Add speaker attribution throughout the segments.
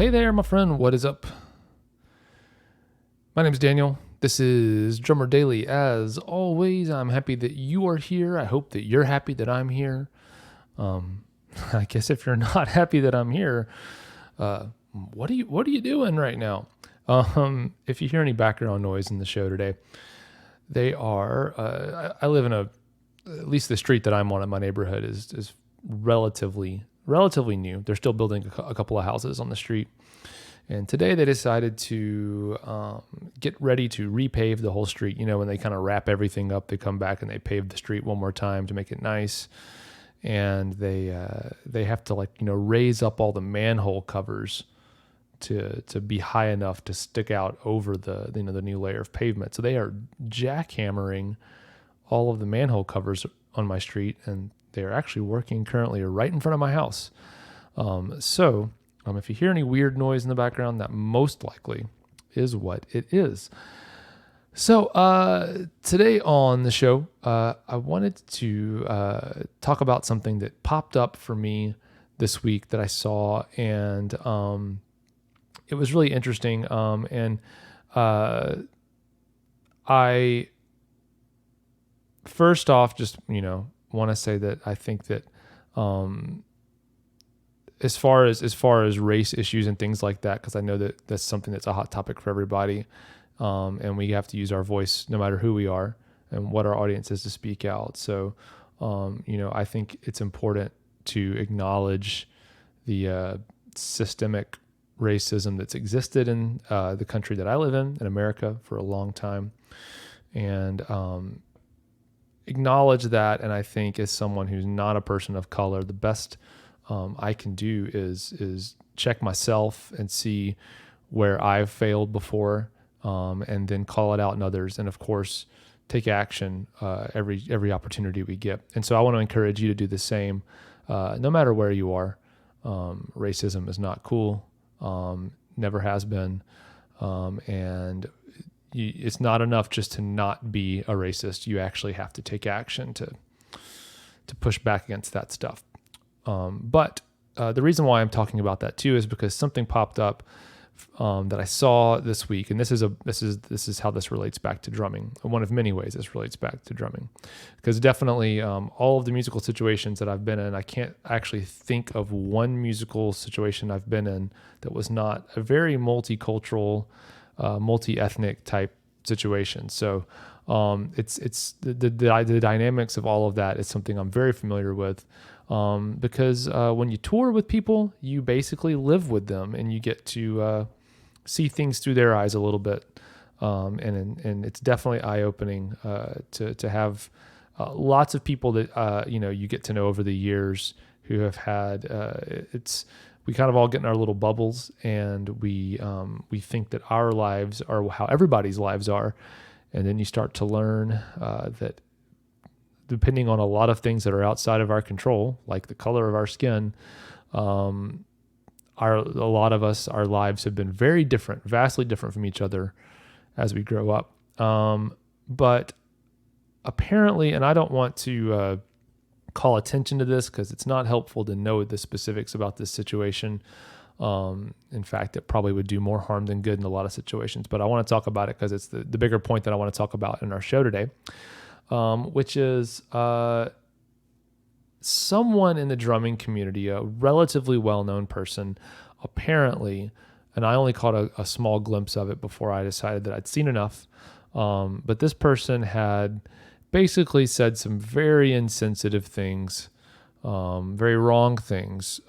Speaker 1: Hey there, my friend. What is up? My name is Daniel. This is Drummer Daily. As always, I'm happy that you are here. I hope that you're happy that I'm here. I guess if you're not happy that I'm here, what are you doing right now? If you hear any background noise in the show today, they are. I live in at least the street that I'm on in my neighborhood is relatively new. They're still building a couple of houses on the street. And today they decided to get ready to repave the whole street. You know, when they kind of wrap everything up, they come back and they pave the street one more time to make it nice. And they have to raise up all the manhole covers to be high enough to stick out over the new layer of pavement. So they are jackhammering all of the manhole covers on my street, and they are actually working currently right in front of my house. If you hear any weird noise in the background, that most likely is what it is. So today on the show, I wanted to talk about something that popped up for me this week that I saw, and it was really interesting. I first off just want to say that I think that as far as race issues and things like that, because I know that that's something that's a hot topic for everybody, and we have to use our voice no matter who we are and what our audience is to speak out. So, I think it's important to acknowledge the systemic racism that's existed in the country that I live in America, for a long time, and acknowledge that. And I think as someone who's not a person of color, the best I can do is check myself and see where I've failed before, and then call it out in others, and of course take action every opportunity we get. And so I want to encourage you to do the same, no matter where you are. Racism is not cool, never has been, and it's not enough just to not be a racist. You actually have to take action to push back against that stuff. But the reason why I'm talking about that too is because something popped up that I saw this week, and this is how this relates back to drumming. One of many ways this relates back to drumming, because definitely all of the musical situations that I've been in, I can't actually think of one musical situation I've been in that was not a very multicultural, multi-ethnic type situation. So it's the dynamics of all of that is something I'm very familiar with. Because when you tour with people, you basically live with them, and you get to see things through their eyes a little bit, and it's definitely eye-opening to have lots of people that you get to know over the years who have had. We kind of all get in our little bubbles, and we think that our lives are how everybody's lives are, and then you start to learn that, depending on a lot of things that are outside of our control, like the color of our skin, a lot of us, our lives have been very different, vastly different from each other as we grow up. But apparently, and I don't want to call attention to this because it's not helpful to know the specifics about this situation. In fact, it probably would do more harm than good in a lot of situations, but I want to talk about it because it's the bigger point that I want to talk about in our show today. Which is someone in the drumming community, a relatively well-known person, apparently, and I only caught a small glimpse of it before I decided that I'd seen enough, but this person had basically said some very insensitive things, very wrong things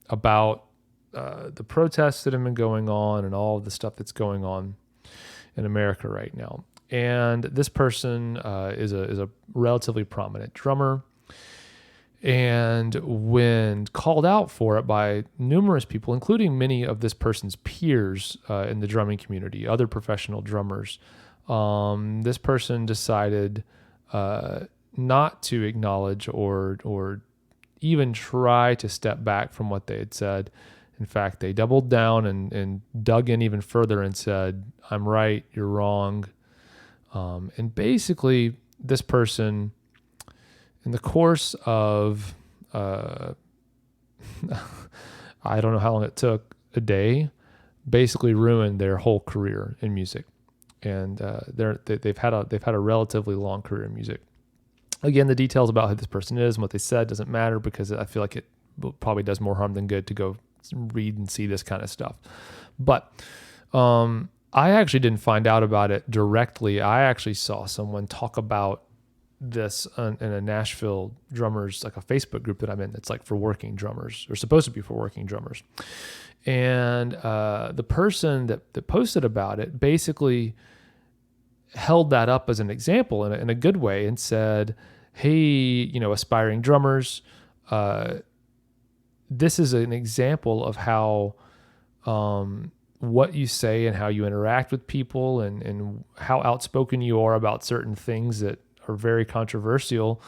Speaker 1: about the protests that have been going on and all of the stuff that's going on in America right now. And this person is a relatively prominent drummer, and when called out for it by numerous people, including many of this person's peers in the drumming community, other professional drummers, this person decided not to acknowledge or even try to step back from what they had said. In fact, they doubled down and dug in even further and said, "I'm right, you're wrong." And basically, this person, in the course of, I don't know how long it took, a day basically ruined their whole career in music. And they've had a relatively long career in music. Again, the details about who this person is and what they said doesn't matter, because I feel like it probably does more harm than good to go read and see this kind of stuff. But I actually didn't find out about it directly. I actually saw someone talk about this in a Nashville drummers, like a Facebook group that I'm in. It's like for working drummers, or supposed to be for working drummers. And the person that posted about it basically held that up as an example in a good way and said, hey, aspiring drummers, this is an example of how what you say and how you interact with people and how outspoken you are about certain things that are very controversial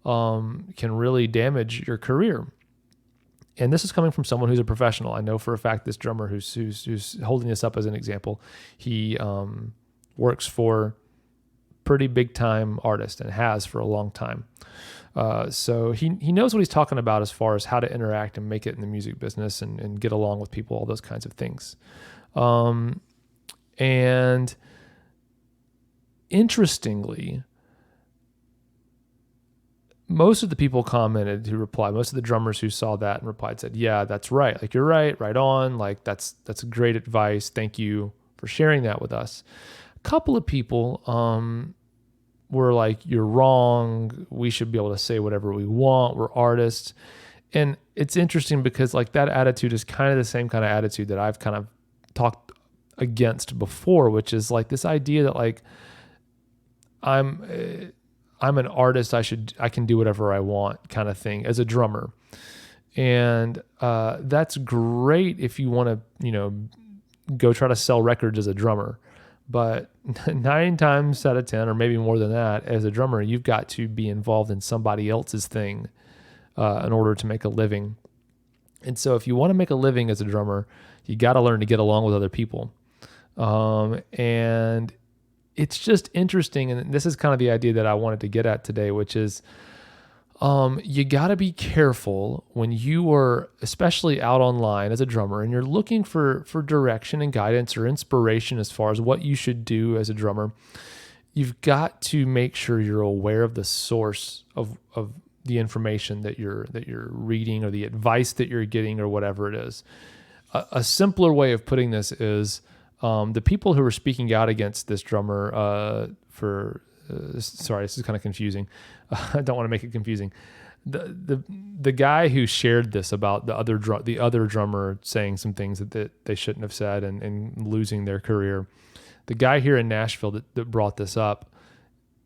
Speaker 1: can really damage your career. And this is coming from someone who's a professional. I know for a fact this drummer who's holding this up as an example, he works for pretty big time artist and has for a long time. So he knows what he's talking about as far as how to interact and make it in the music business and get along with people, all those kinds of things. And interestingly, most of the people commented who replied, most of the drummers who saw that and replied said, yeah, that's right. Like, you're right on. Like, that's great advice. Thank you for sharing that with us. A couple of people were like, you're wrong. We should be able to say whatever we want. We're artists. And it's interesting because like that attitude is kind of the same kind of attitude that I've kind of talked against before, which is like this idea that like I'm an artist. I can do whatever I want kind of thing as a drummer. And that's great if you want to, go try to sell records as a drummer. But 9 times out of 10, or maybe more than that, as a drummer, you've got to be involved in somebody else's thing in order to make a living. And so if you want to make a living as a drummer, you got to learn to get along with other people. And it's just interesting. And this is kind of the idea that I wanted to get at today, which is you got to be careful when you are, especially out online as a drummer, and you're looking for direction and guidance or inspiration as far as what you should do as a drummer. You've got to make sure you're aware of the source of the information that you're reading or the advice that you're getting or whatever it is. A simpler way of putting this is the people who are speaking out against this drummer sorry, this is kind of confusing. I don't want to make it confusing. The guy who shared this about the other drummer saying some things that they shouldn't have said and losing their career. The guy here in Nashville that brought this up,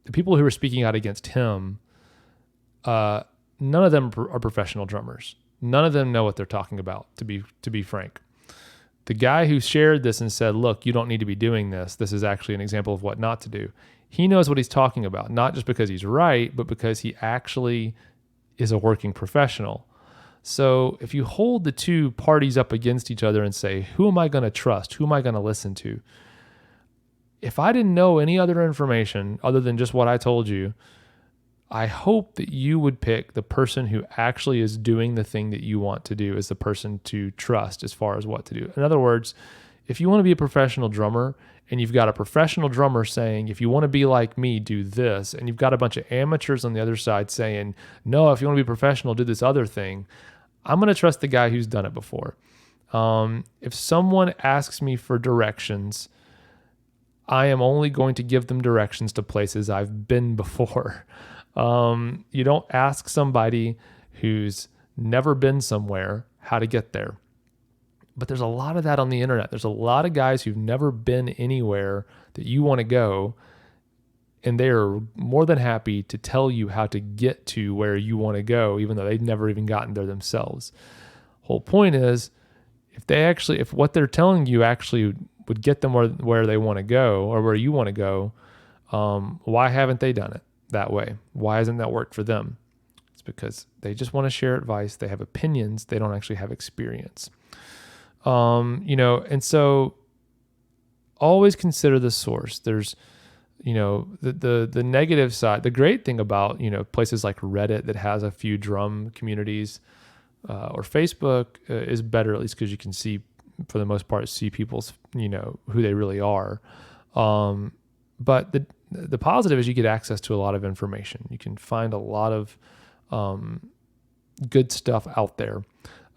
Speaker 1: the people who were speaking out against him, none of them are professional drummers. None of them know what they're talking about, to be frank. The guy who shared this and said, look, you don't need to be doing this. This is actually an example of what not to do. He knows what he's talking about, not just because he's right, but because he actually is a working professional. So if you hold the two parties up against each other and say, who am I going to trust? Who am I going to listen to? If I didn't know any other information other than just what I told you, I hope that you would pick the person who actually is doing the thing that you want to do as the person to trust as far as what to do. In other words, if you want to be a professional drummer and you've got a professional drummer saying, if you want to be like me, do this, and you've got a bunch of amateurs on the other side saying, no, if you want to be professional, do this other thing, I'm going to trust the guy who's done it before. If someone asks me for directions, I am only going to give them directions to places I've been before. You don't ask somebody who's never been somewhere how to get there. But there's a lot of that on the internet. There's a lot of guys who've never been anywhere that you want to go, and they are more than happy to tell you how to get to where you want to go, even though they've never even gotten there themselves. Whole point is, if what they're telling you actually would get them where they want to go or where you want to go, why haven't they done it that way? Why hasn't that worked for them? It's because they just want to share advice. They have opinions. They don't actually have experience. And so always consider the source. There's, the negative side. The great thing about, places like Reddit that has a few drum communities, or Facebook is better, at least because you can see for the most part, see people's, who they really are. But the positive is you get access to a lot of information. You can find a lot of good stuff out there.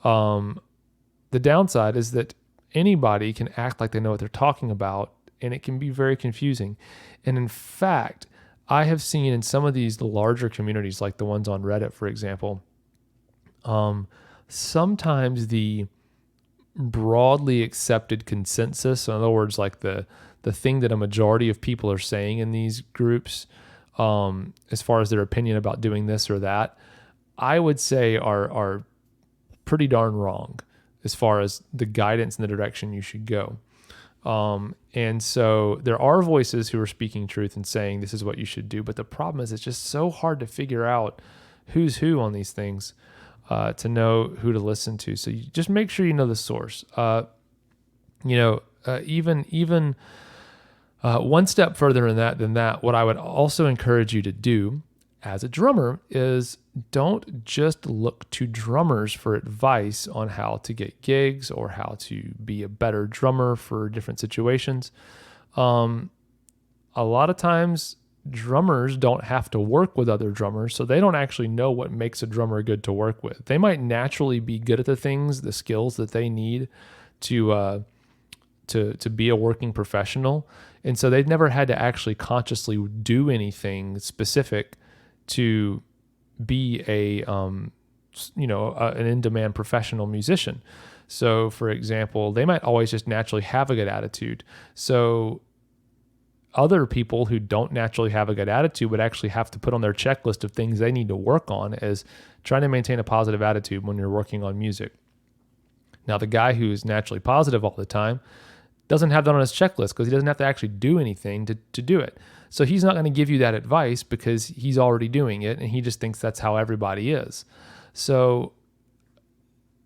Speaker 1: The downside is that anybody can act like they know what they're talking about, and it can be very confusing. And in fact, I have seen in some of these larger communities, like the ones on Reddit, for example, sometimes the broadly accepted consensus, in other words, like the thing that a majority of people are saying in these groups, as far as their opinion about doing this or that, I would say are pretty darn wrong as far as the guidance and the direction you should go. And so there are voices who are speaking truth and saying this is what you should do. But the problem is it's just so hard to figure out who's who on these things, to know who to listen to. So you just make sure you know the source. Even one step further than that, what I would also encourage you to do as a drummer is don't just look to drummers for advice on how to get gigs or how to be a better drummer for different situations. A lot of times drummers don't have to work with other drummers, so they don't actually know what makes a drummer good to work with. They might naturally be good at the skills that they need to be a working professional. And so they've never had to actually consciously do anything specific to be an in-demand professional musician. So for example, they might always just naturally have a good attitude. So other people who don't naturally have a good attitude would actually have to put on their checklist of things they need to work on as trying to maintain a positive attitude when you're working on music. Now, the guy who is naturally positive all the time doesn't have that on his checklist because he doesn't have to actually do anything to do it. So he's not going to give you that advice because he's already doing it and he just thinks that's how everybody is. So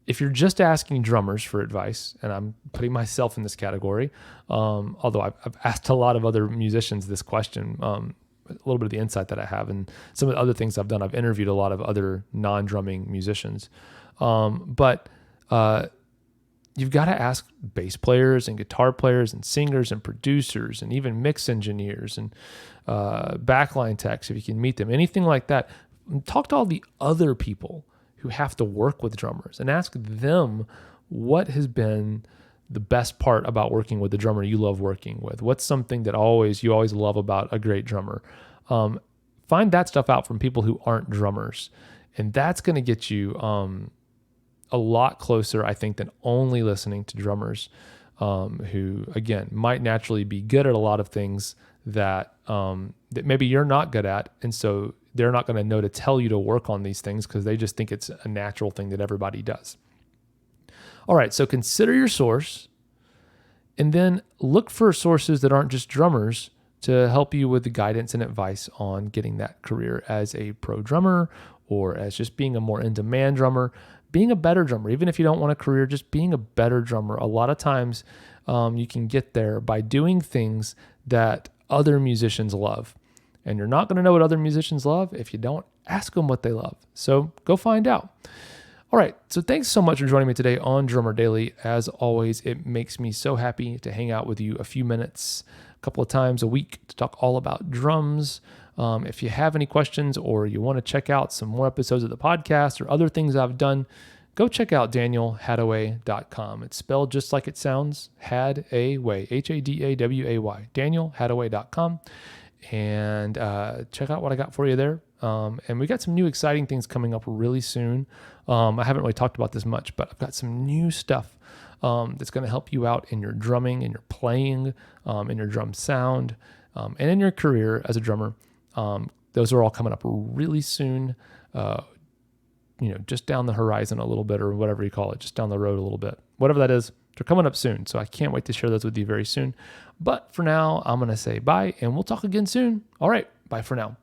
Speaker 1: if you're just asking drummers for advice, and I'm putting myself in this category, although I've asked a lot of other musicians this question, a little bit of the insight that I have, and some of the other things I've done, I've interviewed a lot of other non-drumming musicians. But you've got to ask bass players and guitar players and singers and producers and even mix engineers and backline techs, if you can meet them, anything like that. Talk to all the other people who have to work with drummers and ask them what has been the best part about working with the drummer you love working with. What's something that you always love about a great drummer? Find that stuff out from people who aren't drummers, and that's going to get you a lot closer, I think, than only listening to drummers who, again, might naturally be good at a lot of things that maybe you're not good at, and so they're not going to know to tell you to work on these things because they just think it's a natural thing that everybody does. All right, so consider your source, and then look for sources that aren't just drummers to help you with the guidance and advice on getting that career as a pro drummer or as just being a more in-demand drummer, being a better drummer. Even if you don't want a career, just being a better drummer. A lot of times you can get there by doing things that other musicians love. And you're not going to know what other musicians love if you don't ask them what they love. So go find out. All right. So thanks so much for joining me today on Drummer Daily. As always, it makes me so happy to hang out with you a few minutes, a couple of times a week to talk all about drums. If you have any questions or you want to check out some more episodes of the podcast or other things I've done, go check out DanielHadaway.com. It's spelled just like it sounds, Hadaway, Hadaway, DanielHadaway.com. And check out what I got for you there. And we got some new exciting things coming up really soon. I haven't really talked about this much, but I've got some new stuff that's going to help you out in your drumming, in your playing, in your drum sound, and in your career as a drummer. Those are all coming up really soon, just down the horizon a little bit, or whatever you call it, just down the road a little bit. Whatever that is, they're coming up soon. So I can't wait to share those with you very soon. But for now, I'm going to say bye, and we'll talk again soon. All right, bye for now.